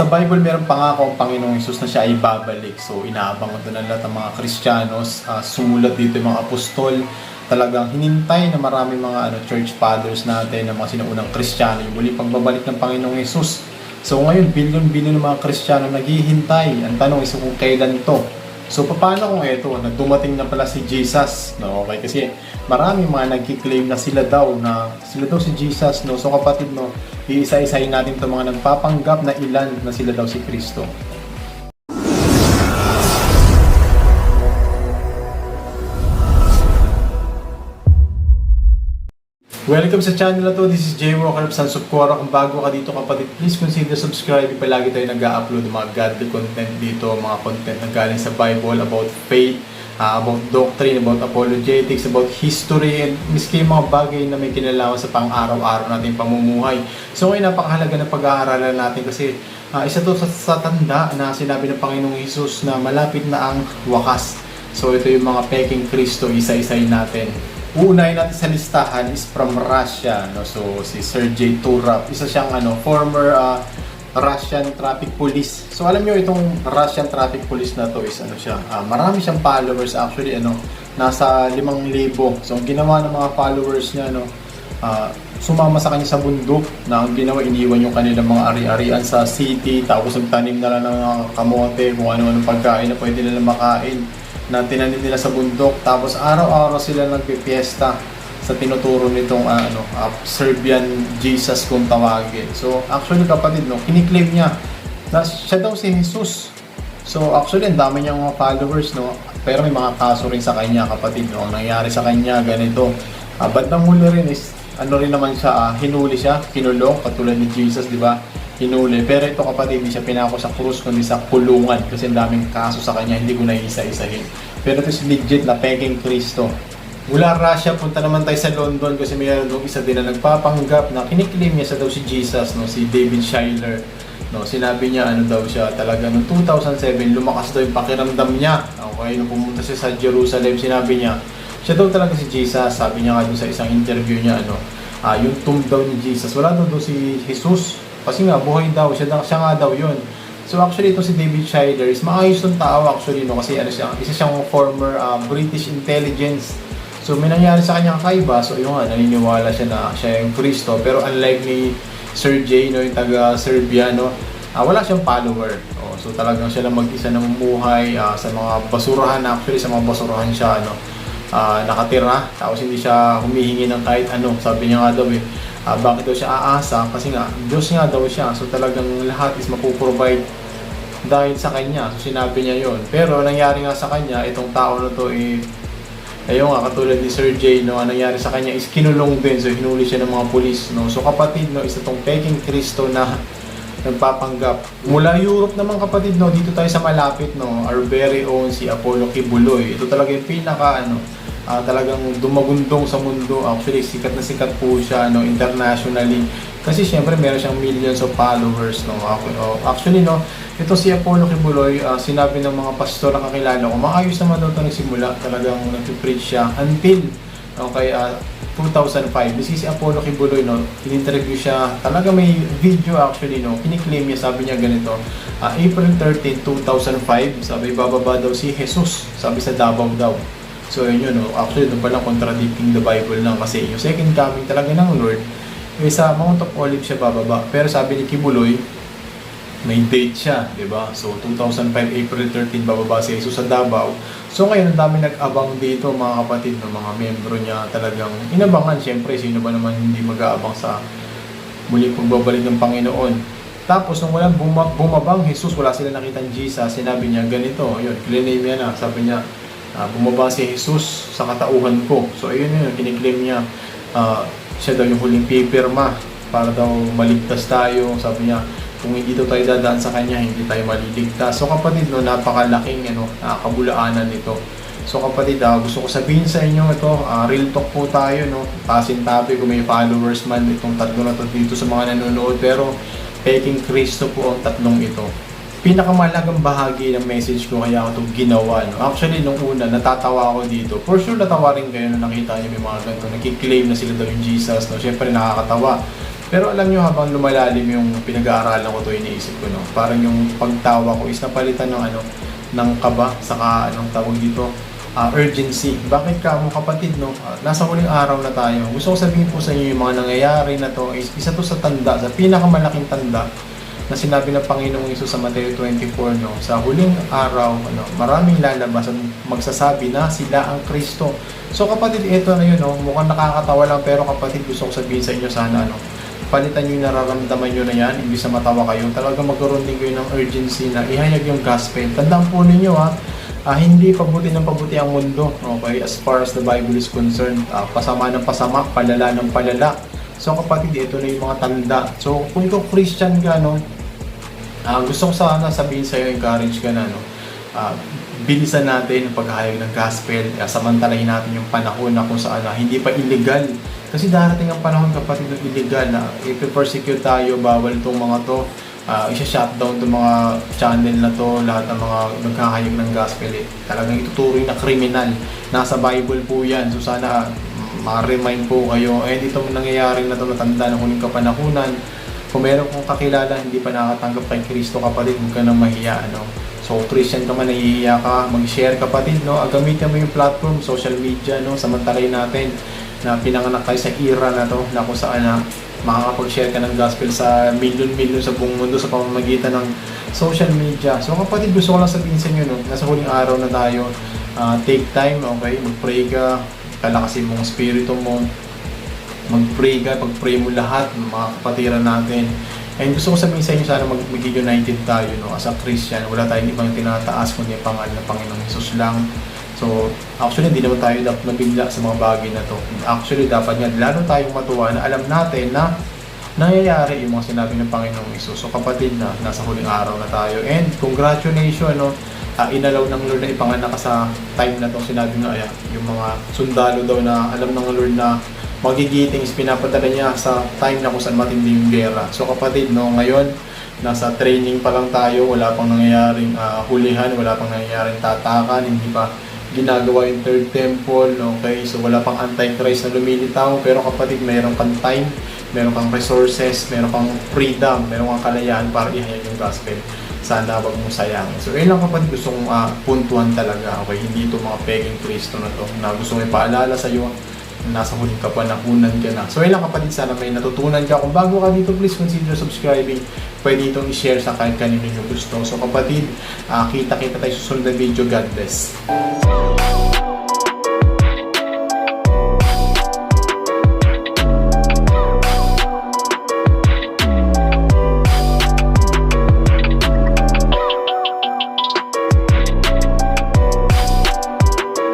sa Bible, meron pangako ang Panginoong Hesus na siya ay babalik. So, inaabang ito ng lahat ng mga Kristiyanos. Sumulat dito yung mga apostol. Talagang hinintay na maraming mga church fathers natin, ng mga sinuunang Kristiyano, yung muli pagbabalik ng Panginoong Hesus. So, ngayon, bilyon-bilyon ng mga Kristiyano naghihintay. Ang tanong is kung kailan to. So, paano kung ito, na dumating na pala si Jesus, no? Okay, kasi maraming mga nagki-claim na sila daw si Jesus, no? So, kapatid, no, iisa-isahin natin itong mga nagpapanggap na ilan na sila daw si Kristo. Welcome sa channel na to. This is Jay Walker of Sons of Korah. Kung bago ka dito kapatid, please consider subscribe. Palagi tayo nag-upload ng mga godly content dito, mga content na galing sa Bible about faith, about doctrine, about apologetics, about history, and miski yung mga bagay na may kinalaman sa pang-araw-araw natin pamumuhay. So ngayon, napakahalaga na pag-aaralan natin kasi isa to sa tanda na sinabi ng Panginoong Hesus na malapit na ang wakas. So ito yung mga peking Kristo, isa-isayin natin. Uunahin natin sa listahan is from Russia, no? So si Sergei Turap, isa siyang former Russian traffic police. So alam niyo itong Russian traffic police na to is marami siyang followers actually, nasa 5,000. So ang ginawa ng mga followers niya, sumama sa kanya sa bundok, na ang ginawa, iniwan yung kanilang mga ari-arian sa city, tapos nagtanim na lang ng kamote, kung ano-anong pagkain na pwede nila makain, na tinanim nila sa bundok. Tapos araw-araw sila nagpipiesta sa tinuturo nitong Serbian Jesus kung tawagin. So actually kapatid, kiniklaim niya na siya daw si Jesus. So actually ang dami niyang mga followers, pero may mga kaso rin sa kanya kapatid. Ang nangyari sa kanya ganito, bandang huli rin is rin naman siya, hinuli siya, kinulong katulad ni Jesus, di ba? Hinuli. Pero ito kapatid, hindi siya pinako sa krus kundi sa kulungan kasi ang daming kaso sa kanya, hindi ko na isa-isahin. Pero ito is legit na peking Kristo. Mula Russia, punta naman tayo sa London kasi mayroon doon isa din na nagpapanggap na kiniklaim niya sa daw si Jesus, si David Schuyler. Sinabi niya daw siya, talaga noong 2007 lumakas daw yung pakiramdam niya. Okay, nung pumunta siya sa Jerusalem, sinabi niya siya daw talaga si Jesus. Sabi niya nga doon sa isang interview niya, yung tomb daw ni Jesus, wala daw si Jesus. Kasi nga, buhay daw, siya nga daw yun. So actually, ito si David Schuyler is maayos ng tao actually, kasi isa siyang former British intelligence. So may nangyari sa kanya kakaiba, so yun nga, naniniwala siya na siya yung Kristo. Pero unlike ni Sergei, yung taga-Serbia, wala siyang follower. So talagang siya lang mag-isa na mamuhay sa mga basurahan. Actually, sa mga basurahan siya, nakatira. Tapos hindi siya humihingi ng kahit ano. Sabi niya nga daw bakit daw siya aasa? Kasi nga, Diyos nga daw siya. So talagang lahat is mapuprovide dahil sa kanya. So sinabi niya yon. Pero nangyari nga sa kanya, itong tao na to ayun nga, katulad ni Sergei, ang nangyari sa kanya is kinulong din. So hinuli siya ng mga pulis. So kapatid, isa tong peking Kristo na nagpapanggap. Mula Europe naman kapatid, dito tayo sa malapit, our very own si Apollo Kibuloy. Ito talaga yung pinaka talagang dumagundong sa mundo. Actually, sikat na sikat po siya internationally. Kasi syempre meron siyang millions of followers. Actually, ito si Apollo Kibuloy, sinabi ng mga pastor na kakilala ko, maayos naman daw ito nagsimula. Talagang nag-preach siya until 2005. Si Apollo Kibuloy, in-interview siya. Talaga may video actually, kiniklaim niya, sabi niya ganito, April 13, 2005, sabi bababa daw si Jesus, sabi sa Davao daw. So yun actually doon palang contradicting the Bible lang kasi yung second coming talaga ng Lord sa Mount of Olives siya bababa. Pero sabi ni Kibuloy, may date siya, di ba? So 2005, April 13, bababa si Jesus sa Davao. So ngayon ang dami nag-abang dito mga kapatid, mga membro niya talagang inabangan. Siyempre, sino ba naman hindi mag-aabang sa muling pagbabalik ng Panginoon? Tapos nung walang bumabang Jesus, wala sila nakitang Jesus, sinabi niya ganito, yun, claim niya na, sabi niya, bumaba si Jesus sa katauhan ko. So ayun kiniklaim niya, siya daw yung huling pipirma para daw maligtas tayo. Sabi niya, kung hindi tayo dadaan sa kanya, hindi tayo maliligtas. So kapatid, napakalaking kabulaanan nito. So kapatid, gusto ko sabihin sa inyo ito, real talk po tayo, pasintabi kung may followers man itong tatlo na to dito sa mga nanonood, pero peking Kristo po ang tatlong ito. Pinakamalagang bahagi ng message ko kaya ako itong ginawa. Actually, nung una, natatawa ako dito. For sure, natawa rin kayo nung nakita niyo may mga ganito. Nakiklaim na sila daw yung Jesus. Siyempre, nakakatawa. Pero alam nyo, habang lumalalim yung pinag-aaralan ko to, iniisip ko, no, parang yung pagtawa ko is napalitan ng ng kaba, saka anong tawag dito, urgency. Bakit ka mo kapatid, no? Nasa huling araw na tayo. Gusto ko sabihin po sa inyo yung mga nangyayari na to is isa to sa tanda, sa pinakamalaking tanda na sinabi ng Panginoong Hesus sa Mateo 24, no? Sa huling araw, maraming lalabas at magsasabi na sila ang Kristo. So kapatid, ito na yun, no? Mukhang nakakatawa lang, pero kapatid, gusto ko sabihin sa inyo sana, palitan nyo yung nararamdaman nyo na yan, imbis na matawa kayo, talagang magkaroon din kayo ng urgency na ihayag yung gospel. Tandaan po ninyo, hindi pabuti ng pabuti ang mundo, okay, as far as the Bible is concerned. Pasama ng pasama, palala ng palala. So kapatid, ito na yung mga tanda. So kung ikaw Christian ka, gusto ko sana sabihin sa'yo, encourage ka na, bilisan natin ang paghahayag ng gospel, samantalahin natin yung panahon na kung saan hindi pa illegal. Kasi darating ang panahon, kapatid, ng illegal na i-persecute tayo, bawal itong mga to, isa-shutdown itong mga channel na to, lahat ng mga nagkahayag ng gospel, talagang ituturing na kriminal. Nasa Bible po yan, so sana ma-remind po kayo, itong nangyayari na to, natanda ng huling kapanahunan. Kung meron kong kakilala hindi pa nakatanggap kay Kristo, kapatid, huwag ka nang mahiya, So, Christian ka man, nahihiya ka, mag-share, kapatid, gamitin mo yung platform, social media, samantalahin natin na pinanganak tayo sa era na to, na kung saan makakapag-share ka ng gospel sa milyon-milyon sa buong mundo sa pamamagitan ng social media. So, kapatid, gusto ko lang sabihin sa inyo, nasa huling araw na tayo, take time, okay, mag-pray ka, kalakasin mong spirito mo, mag-pray ka, pag-pray mo lahat, mga kapatiran natin. And gusto ko sabihin sa inyo, sana maging united tayo, as a Christian. Wala tayong ibang tinataas kundi ang pangalan ng Panginoong Hesus lang. So, actually, hindi naman tayo dapat mabigla sa mga bagay na to. Actually, dapat nga, lalo tayong matuwa na alam natin na nangyayari yung mga sinabi ng Panginoong Hesus. So, kapatid, nasa huling araw na tayo. And congratulations, inalaw ng Lord na ipanganak ka sa time na to. Sinabi nga, yung mga sundalo daw na alam ng Lord na magigiting is pinapadala niya sa time na kung saan matindi yung gera. So kapatid, ngayon, nasa training pa lang tayo, wala pang nangyayaring hulihan, wala pang nangyayaring tatakan, hindi pa ginagawa yung third temple, okay? So wala pang antichrist na lumilitaw, pero kapatid, meron kang time, meron kang resources, meron kang freedom, meron kang kalayaan para ihayag yung gospel. Sana wag mo sayangin. So yun lang, kapatid, gusto kong puntuan talaga, okay? Hindi ito mga peking Kristo na to, na gusto kong ipaalala sa iyo, nasa huling kapanahunan ka na. So yun lang, kapatid, sana may natutunan ka. Kung bago ka dito, please consider subscribing. Pwede itong i-share sa kahit kanino nyo gusto. So kapatid, kita-kita tayo sa susunod na video. God bless.